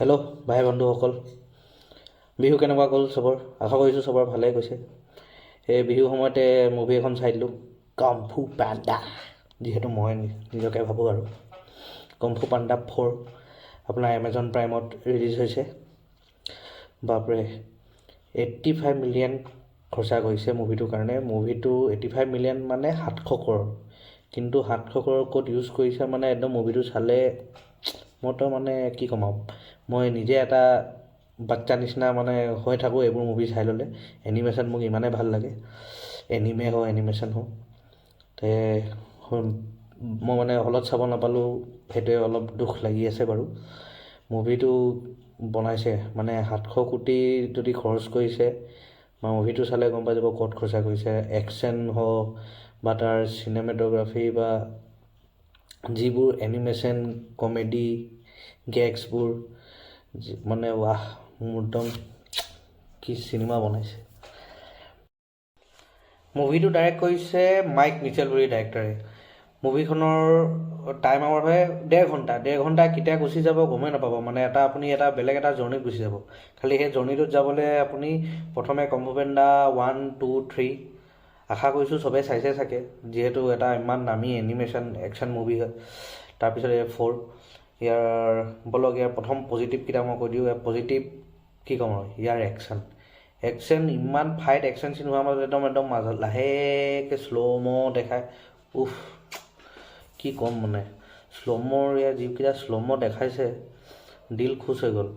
Hello' ভাই বন্ধুসকল, বিহু কেনেকুৱা গ'ল চবৰ? আশা কৰিছোঁ চবৰ ভালেই গৈছে। এই বিহুৰ সময়তে মুভি এখন চাই দিলোঁ, কমফু পাণ্ডা। যিহেতু মই নিজকে ভাবোঁ আৰু কমফু পাণ্ডা 4 আপোনাৰ এমাজন প্ৰাইমত ৰিলিজ হৈছে। বাপৰে, 85 মিলিয়ন খৰচা কৰিছে মুভিটোৰ কাৰণে। মুভিটো 85 মিলিয়ন মানে 700 কৰড়, কিন্তু 700 কৰড় ক'ত ইউজ কৰিছে মানে একদম মুভিটো চালে মইতো মানে কি ক'ম আৰু, মই নিজে এটা বাচ্চা নিচিনা মানে হৈ থাকোঁ এইবোৰ মুভি চাই ল'লে। এনিমেশ্যন মোক ইমানেই ভাল লাগে, এনিমে হওক এনিমেশ্যন হওক। মই মানে হলত চাব নাপালোঁ, সেইটোৱে অলপ দুখ লাগি আছে বাৰু। মুভিটো বনাইছে মানে 700 কোটি যদি খৰচ কৰিছে, বা মুভিটো চালে গম পাই যাব ক'ত খৰচা কৰিছে। একশ্যন হওক বা তাৰ চিনেমেট'গ্ৰাফী বা যিবোৰ এনিমেশ্যন কমেডি গেগছবোৰ মানে ৱাহ, মোৰ একদম কি চিনেমা বনাইছে। মুভিটো ডাইৰেক্ট কৰিছে মাইক মিচেল বুলি ডাইৰেক্টৰে। মুভিখনৰ টাইম আৱাৰ হয় 1.5 ঘণ্টা। 1.5 ঘণ্টা কেতিয়া গুচি যাব গমেই নাপাব, মানে আপুনি এটা বেলেগ এটা জৰ্ণিত গুচি যাব। খালি সেই জৰ্ণিটোত যাবলৈ আপুনি প্ৰথমে কমফু পাণ্ডা 1, 2, 3 আশা কৰিছোঁ চবেই চাইছে চাগে, যিহেতু এটা ইমান দামী এনিমেশ্যন একশ্যন মুভি হয়। তাৰপিছত এই 4 ইয়াৰ প্ৰথম পজিটিভকেইটা মই কৈ দিওঁ। পজিটিভ কি ক'ম আৰু, ইয়াৰ একশ্যন ইমান ফাইট একশ্যন চিন হোৱাৰ মাজত একদম মাজত লাহেকৈ শ্ল' দেখায়। উফ, কি ক'ম মানে, ইয়াৰ যিকেইটা শ্ল' দেখাইছে দিল খুচ হৈ গ'ল।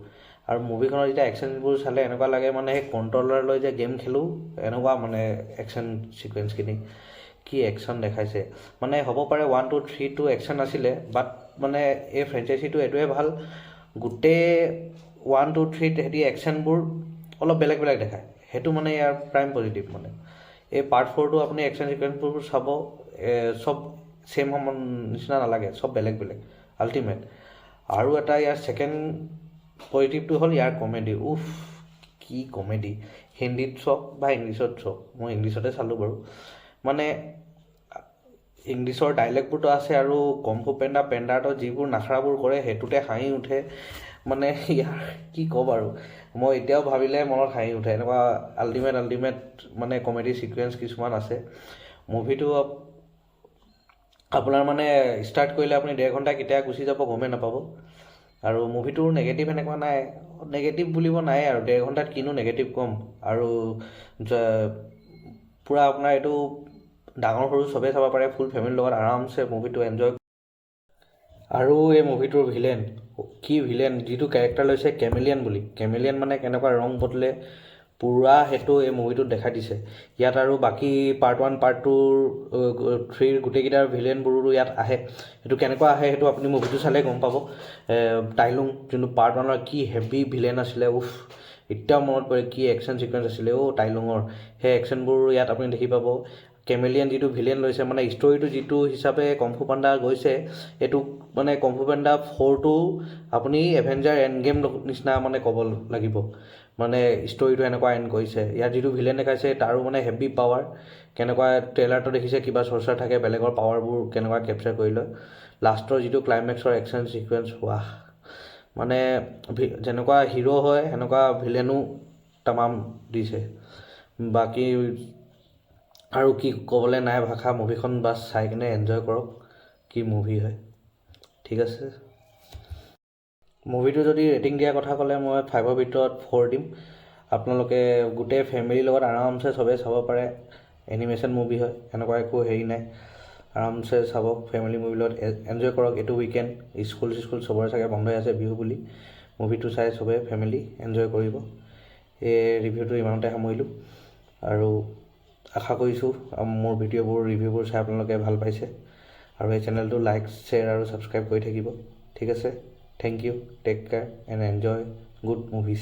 আৰু মুভিখনৰ যেতিয়া একশ্যনবোৰ চালে এনেকুৱা লাগে মানে সেই কণ্ট্ৰলাৰ লৈ যে গেম খেলোঁ, এনেকুৱা মানে একশ্যন ছিকুৱেঞ্চখিনি। কি একশ্যন দেখাইছে মানে, হ'ব পাৰে 1, 2, 3 একশ্যন আছিলে, বাট মানে এই ফ্ৰেঞ্চাইজিটো এইটোৱে ভাল, গোটেই 1, 2, 3 সিহঁতি একশ্যনবোৰ অলপ বেলেগ বেলেগ দেখায়। সেইটো মানে ইয়াৰ প্ৰাইম পজিটিভ। মানে এই পাৰ্ট 4টো আপুনি একশ্যন ছিকুৱেঞ্চবোৰ চাব, চব ছেম নিচিনা নালাগে, চব বেলেগ বেলেগ, আল্টিমেট। আৰু এটা ইয়াৰ ছেকেণ্ড পজিটিভটো হ'ল ইয়াৰ কমেডি। উফ, কি কমেডি! হিন্দীত চাওক বা ইংলিছত চাওক, মই ইংলিছতে চালোঁ বাৰু। মানে ইংলিছৰ ডাইলেক্টবোৰতো আছে, আৰু কমফু পেণ্ডাৰটো যিবোৰ নাখাৰাবোৰ কৰে সেইটোতে হাঁহি উঠে। মানে ইয়াৰ কি ক'ম আৰু, মই এতিয়াও ভাবিলে মনত হাঁহি উঠে। এনেকুৱা আল্টিমেট মানে কমেডি ছিকুৱেঞ্চ কিছুমান আছে। মুভিটো আপোনাৰ মানে ষ্টাৰ্ট কৰিলে আপুনি 1.5 ঘণ্টা কেতিয়া গুচি যাব গমেই নাপাব। আৰু মুভিটোৰ নেগেটিভ এনেকুৱা নাই, নেগেটিভ বুলিব নাই আৰু। 1.5 ঘণ্টাত কিনো নেগেটিভ ক'ম। আৰু পূৰা আপোনাৰ এইটো ডাঙৰ সৰু চবেই চাব পাৰে, ফুল ফেমিলিৰ লগত আৰামছে মুভিটো এনজয়। আৰু এই মুভিটোৰ ভিলেন, কি ভিলেন! যিটো কেৰেক্টাৰ লৈছে কেমেলিয়ান বুলি। কেমেলিয়ান মানে কেনেকুৱা ৰং বদলে পূৰা সেইটো এই মুভিটোত দেখাই দিছে। ইয়াত আৰু বাকী পাৰ্ট 1, পাৰ্ট 2, 3 গোটেইকেইটাৰ ভিলেনবোৰো ইয়াত আহে। সেইটো কেনেকুৱা আহে সেইটো আপুনি মুভিটো চালে গম পাব। টাইলুং যোনটো পাৰ্ট 1ৰ কি হেভি ভিলেন আছিলে, উফ, এতিয়াও মনত পৰে কি একশ্যন ছিকুৱেঞ্চ আছিলে টাইলুঙৰ। সেই একশ্যনবোৰ ইয়াত আপুনি দেখি পাব। কেমেলিয়ান যিটো ভিলেন লৈছে, মানে ষ্টৰিটো যিটো হিচাপে কমফু পাণ্ডা গৈছে, এইটো মানে কমফু পাণ্ডা 4টো আপুনি এভেঞ্জাৰ এণ্ড গেম নিচিনা মানে ক'ব লাগিব। মানে ষ্টৰিটো এনেকুৱা এণ্ড কৰিছে। ইয়াৰ যিটো ভিলেন দেখাইছে তাৰো মানে হেভি পাৱাৰ। কেনেকুৱা ট্ৰেইলাৰটো দেখিছে, কিবা চৰ্চাৰ থাকে বেলেগৰ পাৱাৰবোৰ কেনেকুৱা কেপচাৰ কৰি লয়। লাষ্টৰ যিটো ক্লাইমেক্সৰ একশ্যন ছিকুৱেঞ্চ, ৱাহ! মানে যেনেকুৱা হিৰ' হয় সেনেকুৱা ভিলেনো তামাম দিছে। বাকী আৰু কি ক'বলৈ নাই ভাষা। মুভিখন বাছ চাই কিনে এনজয় কৰক, কি মুভি হয়। ঠিক আছে, মুভিটো যদি ৰেটিং দিয়াৰ কথা ক'লে মই 5ৰ ভিতৰত 4 দিম। আপোনালোকে গোটেই ফেমিলিৰ লগত আৰামছে চবেই চাব পাৰে। এনিমেশ্যন মুভি হয়, এনেকুৱা একো হেৰি নাই। আৰামছে চাব, ফেমিলি মুভিৰ লগত এনজয় কৰক। এইটো উইকেণ্ড স্কুল চবৰে চাগে বন্ধই আছে বিহু বুলি। মুভিটো চাই চবেই ফেমিলি এনজয় কৰিব। এই ৰিভিউটো ইমানতে সামৰিলোঁ, আৰু আশা কৰিছোঁ মোৰ ভিডিঅ'বোৰ ৰিভিউবোৰ চাই আপোনালোকে ভাল পাইছে। আৰু এই চেনেলটো লাইক, শ্বেয়াৰ আৰু ছাবস্ক্ৰাইব কৰি থাকিব। ঠিক আছে, thank you, take care and enjoy good movies.